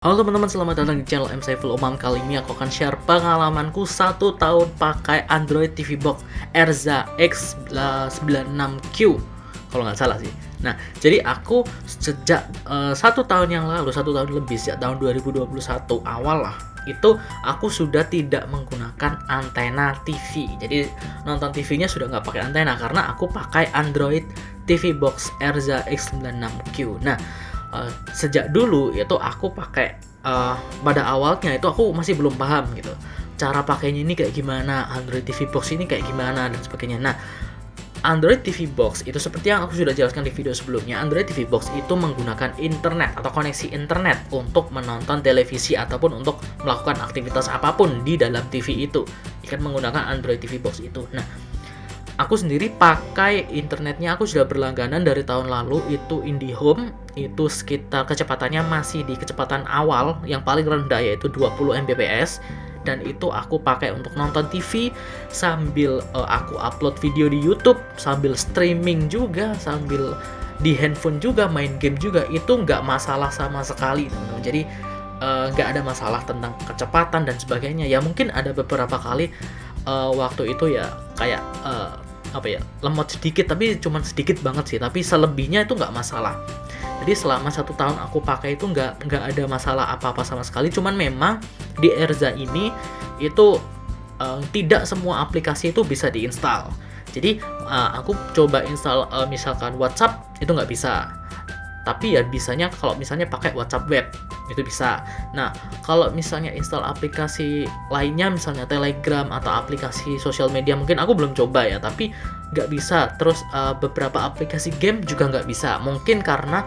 Halo teman-teman, selamat datang di channel M Saiful Umam. Kali ini aku akan share pengalamanku 1 tahun pakai Android TV Box Erza X96Q, kalau nggak salah sih. Nah, jadi aku sejak 1 tahun yang lalu, 1 tahun lebih, sejak tahun 2021 awal lah, itu aku sudah tidak menggunakan antena TV. Jadi nonton TV-nya sudah nggak pakai antena karena aku pakai Android TV Box Erza X96Q. Nah, sejak dulu itu aku pakai, pada awalnya itu aku masih belum paham gitu cara pakainya ini kayak gimana, Android TV Box ini kayak gimana dan sebagainya. Nah, Android TV Box itu seperti yang aku sudah jelaskan di video sebelumnya, Android TV Box itu menggunakan internet atau koneksi internet untuk menonton televisi ataupun untuk melakukan aktivitas apapun di dalam TV itu, ikan menggunakan Android TV Box itu. Nah, aku sendiri pakai internetnya, aku sudah berlangganan dari tahun lalu, itu IndiHome, itu sekitar kecepatannya masih di kecepatan awal yang paling rendah yaitu 20 Mbps, dan itu aku pakai untuk nonton TV sambil aku upload video di YouTube, sambil streaming juga, sambil di handphone juga, main game juga, itu nggak masalah sama sekali, teman-teman. Jadi nggak ada masalah tentang kecepatan dan sebagainya. Ya mungkin ada beberapa kali waktu itu ya kayak lemot sedikit, tapi cuman sedikit banget sih, tapi selebihnya itu nggak masalah. Jadi selama 1 tahun aku pakai itu nggak ada masalah apa-apa sama sekali. Cuman memang di Erza ini itu tidak semua aplikasi itu bisa diinstal. Jadi aku coba install misalkan WhatsApp itu nggak bisa, tapi ya bisanya kalau misalnya pakai WhatsApp web itu bisa. Nah, kalau misalnya install aplikasi lainnya, misalnya Telegram atau aplikasi sosial media, mungkin aku belum coba ya, tapi nggak bisa. Terus beberapa aplikasi game juga nggak bisa, mungkin karena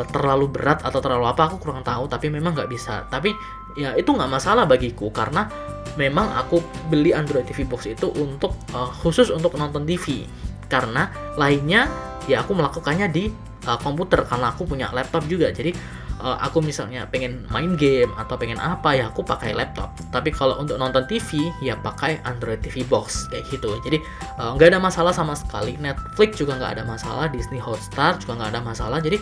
terlalu berat atau terlalu apa, aku kurang tahu, tapi memang nggak bisa. Tapi ya itu nggak masalah bagiku, karena memang aku beli Android TV Box itu untuk khusus untuk nonton TV, karena lainnya ya aku melakukannya di komputer karena aku punya laptop juga. Jadi aku misalnya pengen main game atau pengen apa ya aku pakai laptop, tapi kalau untuk nonton TV ya pakai Android TV Box kayak gitu. Jadi nggak ada masalah sama sekali. Netflix juga nggak ada masalah, Disney Hotstar juga nggak ada masalah. Jadi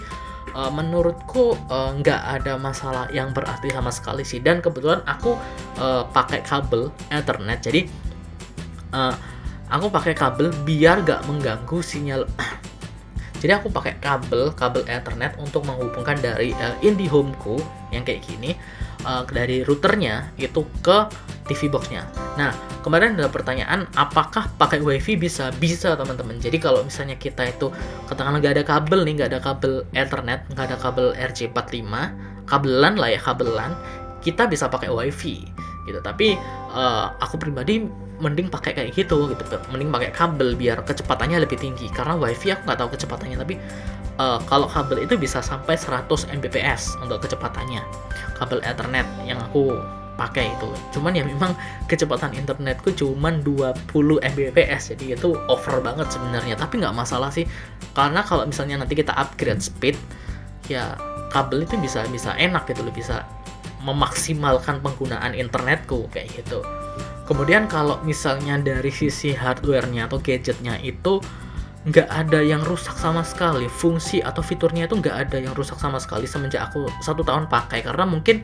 menurutku nggak ada masalah yang berarti sama sekali sih. Dan kebetulan aku pakai kabel Ethernet, jadi aku pakai kabel biar nggak mengganggu sinyal. Jadi aku pakai kabel Ethernet untuk menghubungkan dari IndiHome-ku yang kayak gini, dari routernya itu ke TV box-nya. Nah, kemarin ada pertanyaan apakah pakai WiFi bisa? Bisa, teman-teman. Jadi kalau misalnya kita itu katakanlah nggak ada kabel nih, nggak ada kabel Ethernet, nggak ada kabel RJ45, kabelan lah ya, kabelan, kita bisa pakai WiFi gitu. Tapi aku pribadi mending pakai kayak gitu, mending pakai kabel biar kecepatannya lebih tinggi, karena WiFi aku nggak tahu kecepatannya, tapi kalau kabel itu bisa sampai 100 Mbps untuk kecepatannya, kabel Ethernet yang aku pakai itu. Cuman ya memang kecepatan internetku cuman 20 Mbps, jadi itu over banget sebenarnya, tapi nggak masalah sih, karena kalau misalnya nanti kita upgrade speed ya kabel itu bisa enak gitu loh, bisa memaksimalkan penggunaan internetku kayak gitu. Kemudian kalau misalnya dari sisi hardware-nya atau gadgetnya itu nggak ada yang rusak sama sekali, fungsi atau fiturnya itu nggak ada yang rusak sama sekali semenjak aku 1 tahun pakai, karena mungkin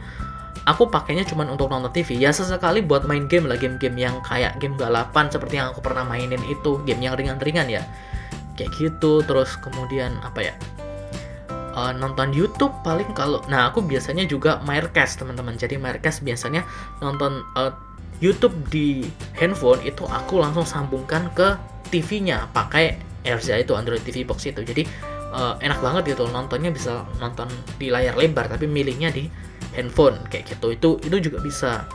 aku pakainya cuma untuk nonton TV ya, sesekali buat main game lah, game-game yang kayak game balapan seperti yang aku pernah mainin itu, game yang ringan-ringan ya kayak gitu. Terus kemudian nonton YouTube paling kalau, nah aku biasanya juga Mirecast, teman-teman. Jadi Mirecast biasanya nonton YouTube di handphone itu aku langsung sambungkan ke TV-nya pakai Erza itu, Android TV Box itu. Jadi enak banget gitu, nontonnya bisa nonton di layar lebar tapi milihnya di handphone kayak gitu. Itu juga bisa.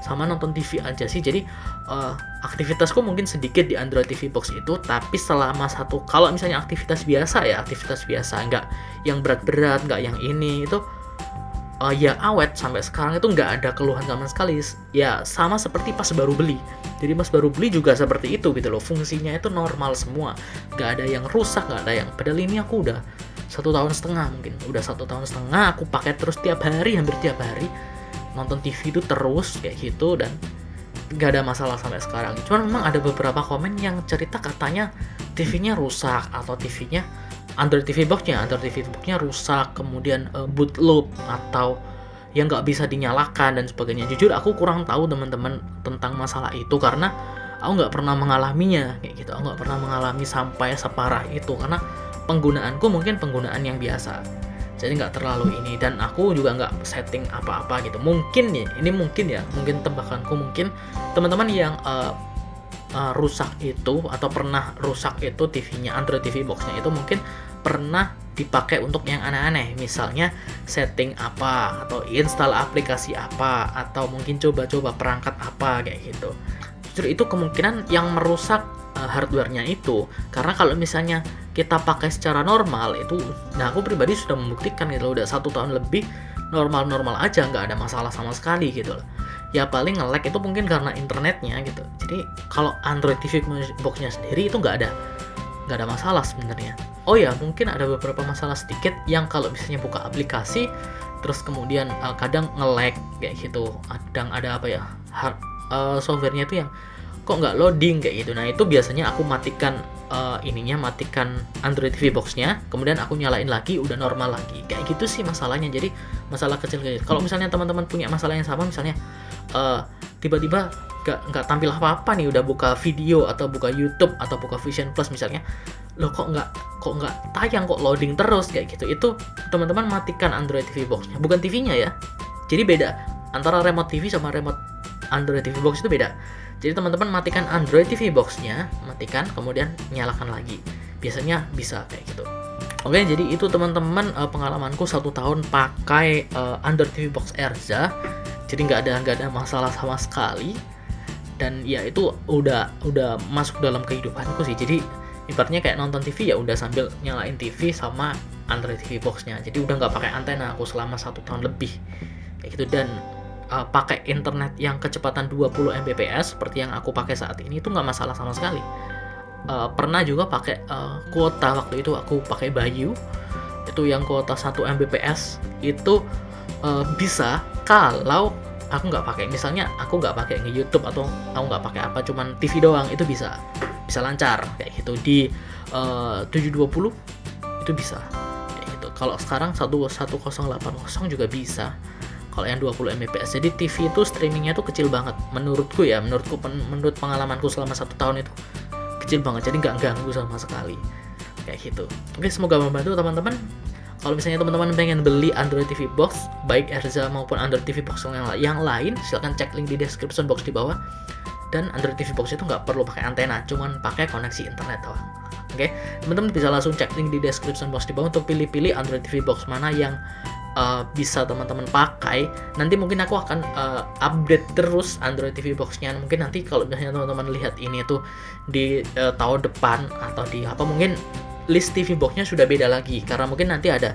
Sama nonton TV aja sih. Jadi aktivitasku mungkin sedikit di Android TV Box itu, tapi selama kalau misalnya aktivitas biasa, nggak yang berat-berat, nggak yang ini itu ya awet sampai sekarang, itu nggak ada keluhan sama sekali. Ya sama seperti pas baru beli. Jadi pas baru beli juga seperti itu gitu loh, fungsinya itu normal semua, nggak ada yang rusak, nggak ada yang. Padahal ini aku udah 1,5 tahun, mungkin udah 1,5 tahun aku pakai terus tiap hari, hampir tiap hari nonton TV itu terus kayak gitu, dan nggak ada masalah sampai sekarang. Cuman memang ada beberapa komen yang cerita katanya TV-nya rusak atau Android TV Box-nya rusak, kemudian boot loop atau yang nggak bisa dinyalakan dan sebagainya. Jujur aku kurang tahu teman-teman tentang masalah itu karena aku nggak pernah mengalaminya kayak gitu. Aku nggak pernah mengalami sampai separah itu karena penggunaanku mungkin penggunaan yang biasa, jadi nggak terlalu ini, dan aku juga nggak setting apa-apa gitu. Mungkin tebakanku, mungkin teman-teman yang rusak itu atau pernah rusak itu TV-nya, Android TV box-nya itu mungkin pernah dipakai untuk yang aneh-aneh, misalnya setting apa atau install aplikasi apa atau mungkin coba-coba perangkat apa kayak gitu. Justru itu kemungkinan yang merusak hardware-nya itu, karena kalau misalnya kita pakai secara normal itu, nah aku pribadi sudah membuktikan gitu, udah 1 tahun lebih normal-normal aja, nggak ada masalah sama sekali gitu loh. Ya paling nge-lag itu mungkin karena internetnya gitu. Jadi kalau Android TV box-nya sendiri itu nggak ada masalah sebenarnya. Oh ya, mungkin ada beberapa masalah sedikit yang kalau misalnya buka aplikasi terus kemudian kadang nge-lag kayak gitu, kadang ada apa ya, softwarenya itu yang kok nggak loading kayak gitu. Nah itu biasanya aku matikan matikan Android TV box-nya, kemudian aku nyalain lagi, udah normal lagi kayak gitu sih masalahnya. Jadi masalah kecil kayak gitu. Kalau misalnya teman-teman punya masalah yang sama, misalnya tiba-tiba nggak tampil apa-apa nih, udah buka video atau buka YouTube atau buka Vision Plus misalnya, loh kok nggak tayang, kok loading terus kayak gitu, itu teman-teman matikan Android TV box-nya, bukan TV-nya ya. Jadi beda antara remote TV sama remote Android TV box, itu beda. Jadi teman-teman matikan Android TV box-nya, matikan, kemudian nyalakan lagi. Biasanya bisa kayak gitu. Oke, jadi itu teman-teman pengalamanku 1 tahun pakai Android TV box Erza. Jadi nggak ada masalah sama sekali. Dan ya itu udah masuk dalam kehidupanku sih. Jadi ibaratnya kayak nonton TV ya udah sambil nyalain TV sama Android TV box-nya. Jadi udah nggak pakai antena aku selama 1 tahun lebih kayak gitu. Dan pakai internet yang kecepatan 20 Mbps seperti yang aku pakai saat ini itu nggak masalah sama sekali. Pernah juga pakai kuota, waktu itu aku pakai Bayu itu yang kuota 1 Mbps itu bisa kalau aku nggak pakai, misalnya aku nggak pakai nge-YouTube atau aku nggak pakai apa, cuman TV doang, itu bisa lancar kayak gitu di 720 itu bisa kayak gitu. Kalau sekarang 1080 juga bisa kalau yang 20 Mbps. Jadi TV itu streamingnya tuh kecil banget menurut pengalamanku selama 1 tahun itu kecil banget, jadi nggak ganggu sama sekali kayak gitu. Oke, semoga membantu teman-teman. Kalau misalnya teman-teman pengen beli Android TV box baik Erza maupun Android TV box yang lain, silahkan cek link di description box di bawah. Dan Android TV box itu nggak perlu pakai antena, cuman pakai koneksi internet doang. Oke, teman-teman bisa langsung cek link di description box di bawah untuk pilih-pilih Android TV box mana yang bisa teman-teman pakai. Nanti mungkin aku akan update terus Android TV box-nya. Mungkin nanti kalau misalnya teman-teman lihat ini tuh di tahun depan atau di apa, mungkin list TV box-nya sudah beda lagi karena mungkin nanti ada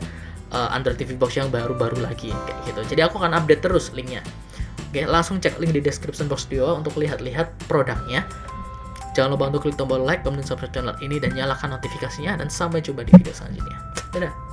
Android TV box yang baru-baru lagi kayak gitu. Jadi aku akan update terus linknya. Oke, langsung cek link di description box di bawah untuk lihat-lihat produknya. Jangan lupa untuk klik tombol like, comment, dan subscribe channel ini dan nyalakan notifikasinya, dan sampai jumpa di video selanjutnya. Dadah.